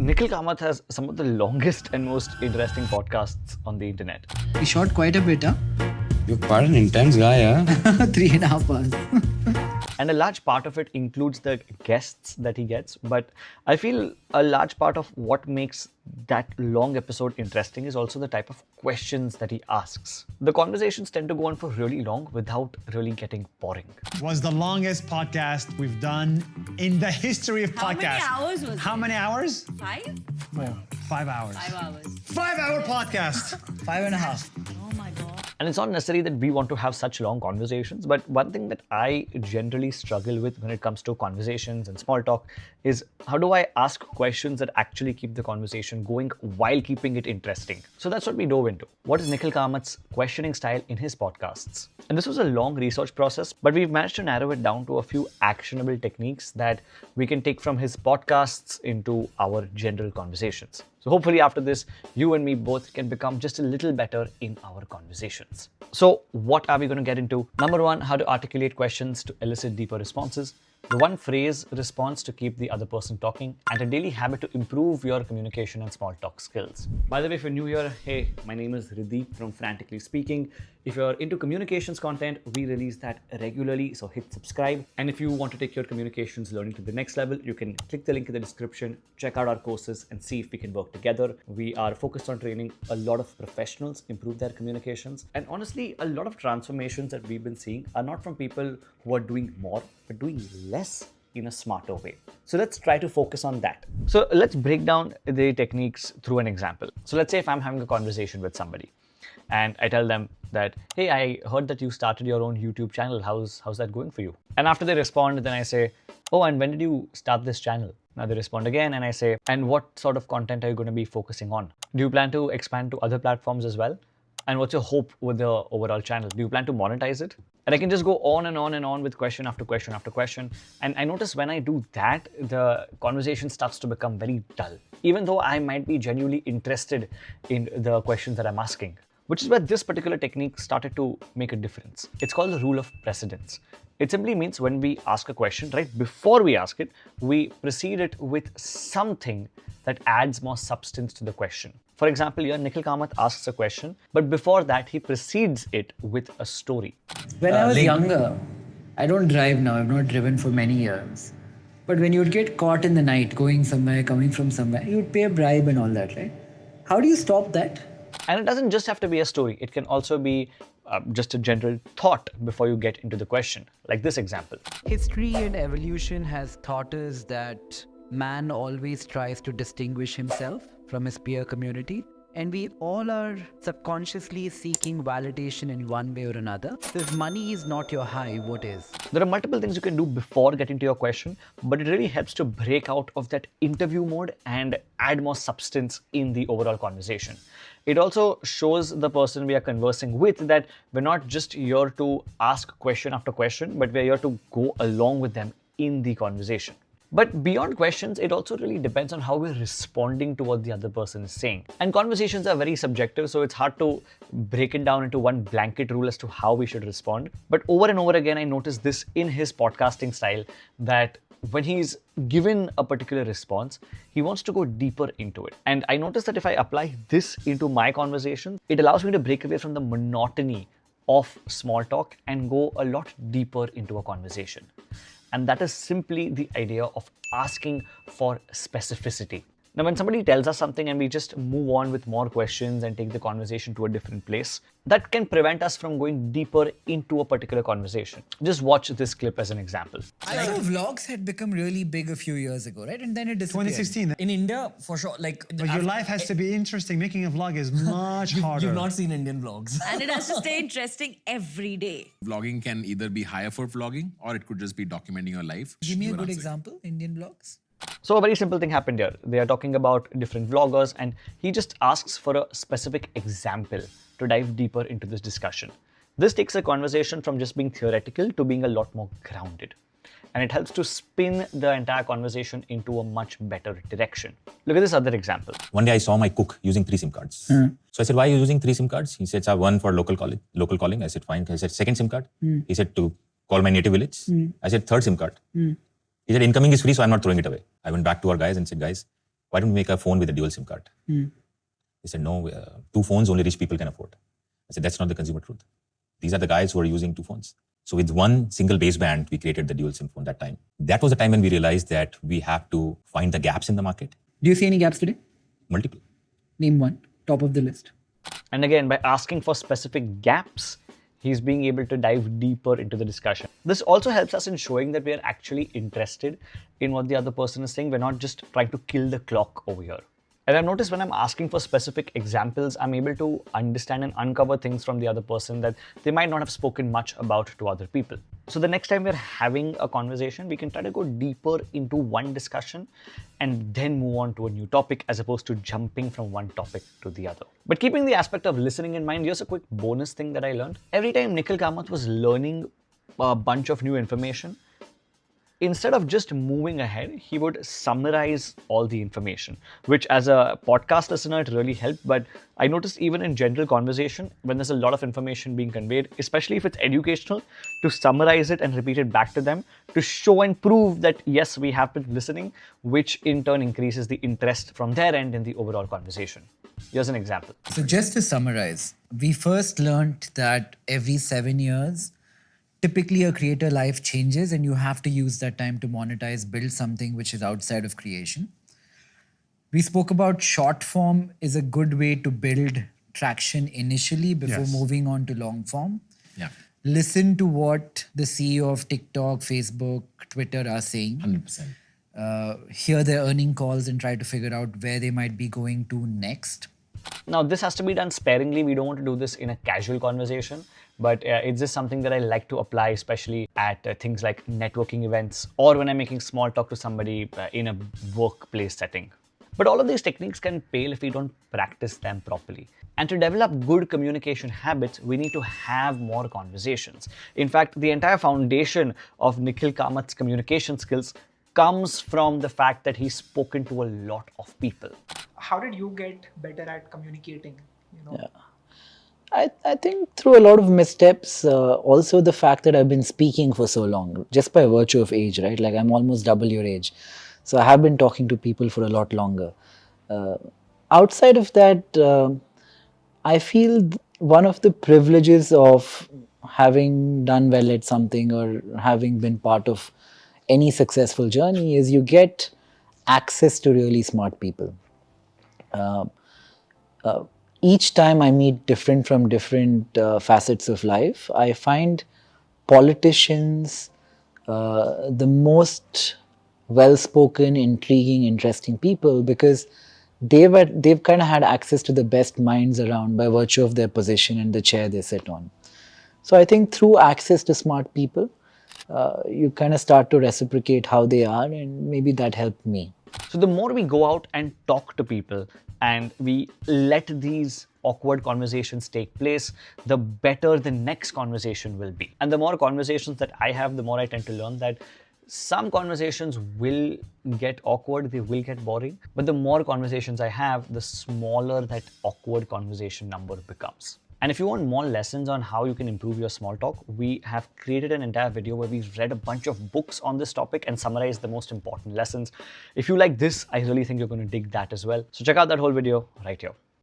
Nikhil Kamath has some of the longest and most interesting podcasts on the internet. We shot quite a bit, huh? You're quite an intense guy, huh? 3.5 hours. And a large part of it includes the guests that he gets. But I feel a large part of what makes that long episode interesting is also the type of questions that he asks. The conversations tend to go on for really long without really getting boring. Was the longest podcast we've done in the history of podcasts. How many hours was How it? many hours? 5? 5 hours. 5 hours. 5-hour podcast. 5.5. Oh my god. And it's not necessary that we want to have such long conversations, but one thing that I generally struggle with when it comes to conversations and small talk is how do I ask questions that actually keep the conversation going while keeping it interesting? So that's what we dove into. What is Nikhil Kamath's questioning style in his podcasts? And this was a long research process, but we've managed to narrow it down to a few actionable techniques that we can take from his podcasts into our general conversations. So hopefully after this, you and me both can become just a little better in our conversations. So what are we going to get into? Number one, how to articulate questions to elicit deeper responses. The one phrase response to keep the other person talking, and a daily habit to improve your communication and small talk skills. By the way, if you're new here, hey, my name is Rideep from Frantically Speaking. If you're into communications content, we release that regularly, so hit subscribe. And if you want to take your communications learning to the next level, you can click the link in the description, check out our courses and see if we can work together. We are focused on training a lot of professionals improve their communications. And honestly, a lot of transformations that we've been seeing are not from people who are doing more, but doing less in a smarter way. So let's try to focus on that. So let's break down the techniques through an example. So let's say if I'm having a conversation with somebody and I tell them that, hey, I heard that you started your own YouTube channel. How's that going for you? And after they respond, then I say, oh, and when did you start this channel? Now they respond again and I say, and what sort of content are you going to be focusing on? Do you plan to expand to other platforms as well? And what's your hope with the overall channel? Do you plan to monetize it? And I can just go on and on and on with question after question after question. And I notice when I do that, the conversation starts to become very dull, even though I might be genuinely interested in the questions that I'm asking, which is where this particular technique started to make a difference. It's called the rule of precedence. It simply means when we ask a question, right before we ask it, we precede it with something that adds more substance to the question. For example, here Nikhil Kamath asks a question, but before that he precedes it with a story. When I was younger, I don't drive now, I've not driven for many years. But when you'd get caught in the night, going somewhere, coming from somewhere, you'd pay a bribe and all that, right? How do you stop that? And it doesn't just have to be a story. It can also be just a general thought before you get into the question, like this example. History and evolution has taught us that man always tries to distinguish himself from his peer community, and we all are subconsciously seeking validation in one way or another. So if money is not your high, what is? There are multiple things you can do before getting to your question, but it really helps to break out of that interview mode and add more substance in the overall conversation. It also shows the person we are conversing with that we're not just here to ask question after question, but we're here to go along with them in the conversation. But beyond questions, it also really depends on how we're responding to what the other person is saying. And conversations are very subjective, so it's hard to break it down into one blanket rule as to how we should respond. But over and over again, I noticed this in his podcasting style, that when he's given a particular response, he wants to go deeper into it. And I noticed that if I apply this into my conversation, it allows me to break away from the monotony of small talk and go a lot deeper into a conversation. And that is simply the idea of asking for specificity. Now, when somebody tells us something and we just move on with more questions and take the conversation to a different place, that can prevent us from going deeper into a particular conversation. Just watch this clip as an example. I saw vlogs had become really big a few years ago, right? And then it disappeared. 2016. In India, for sure. But your life has to be interesting. Making a vlog is much harder. You've not seen Indian vlogs. And it has to stay interesting every day. Vlogging can either be higher for vlogging or it could just be documenting your life. Give me a Your good answer. example, Indian vlogs. So a very simple thing happened here. They are talking about different vloggers and he just asks for a specific example to dive deeper into this discussion. This takes a conversation from just being theoretical to being a lot more grounded. And it helps to spin the entire conversation into a much better direction. Look at this other example. One day I saw my cook using 3 SIM cards. So I said, why are you using 3 SIM cards? He said, sir, one for local calling. I said, fine. I said, second SIM card. He said, to call my native village. I said, third SIM card. He said, incoming is free, so I'm not throwing it away. I went back to our guys and said, guys, why don't we make a phone with a dual SIM card? He said, no, 2 phones only rich people can afford. I said, that's not the consumer truth. These are the guys who are using 2 phones. So with one single baseband, we created the dual SIM phone that time. That was the time when we realized that we have to find the gaps in the market. Do you see any gaps today? Multiple. Name one, top of the list. And again, by asking for specific gaps, he's being able to dive deeper into the discussion. This also helps us in showing that we are actually interested in what the other person is saying. We're not just trying to kill the clock over here. And I've noticed when I'm asking for specific examples, I'm able to understand and uncover things from the other person that they might not have spoken much about to other people. So the next time we're having a conversation, we can try to go deeper into one discussion and then move on to a new topic as opposed to jumping from one topic to the other. But keeping the aspect of listening in mind, here's a quick bonus thing that I learned. Every time Nikhil Kamath was learning a bunch of new information, instead of just moving ahead, he would summarize all the information, which as a podcast listener, it really helped. But I noticed even in general conversation, when there's a lot of information being conveyed, especially if it's educational, to summarize it and repeat it back to them to show and prove that, yes, we have been listening, which in turn increases the interest from their end in the overall conversation. Here's an example. So just to summarize, we first learned that every 7 years, typically a creator life changes and you have to use that time to monetize, build something which is outside of creation. We spoke about short form is a good way to build traction initially before moving on to long form. Yeah. Listen to what the CEO of TikTok, Facebook, Twitter are saying. 100%. Hear their earning calls and try to figure out where they might be going to next. Now, this has to be done sparingly. We don't want to do this in a casual conversation, but it's just something that I like to apply, especially at things like networking events or when I'm making small talk to somebody in a workplace setting. But all of these techniques can fail if we don't practice them properly. And to develop good communication habits, we need to have more conversations. In fact, the entire foundation of Nikhil Kamath's communication skills comes from the fact that he's spoken to a lot of people. How did you get better at communicating? I think through a lot of missteps, also the fact that I've been speaking for so long, just by virtue of age, right? Like I'm almost double your age. So I have been talking to people for a lot longer. Outside of that, I feel one of the privileges of having done well at something or having been part of any successful journey is you get access to really smart people. Each time I meet different facets of life, I find politicians the most well-spoken, intriguing, interesting people because they've kind of had access to the best minds around by virtue of their position and the chair they sit on. So I think through access to smart people, you kind of start to reciprocate how they are, and maybe that helped me. So the more we go out and talk to people and we let these awkward conversations take place, the better the next conversation will be. And the more conversations that I have, the more I tend to learn that some conversations will get awkward, they will get boring, but the more conversations I have, the smaller that awkward conversation number becomes. And if you want more lessons on how you can improve your small talk, we have created an entire video where we've read a bunch of books on this topic and summarized the most important lessons. If you like this, I really think you're going to dig that as well. So check out that whole video right here.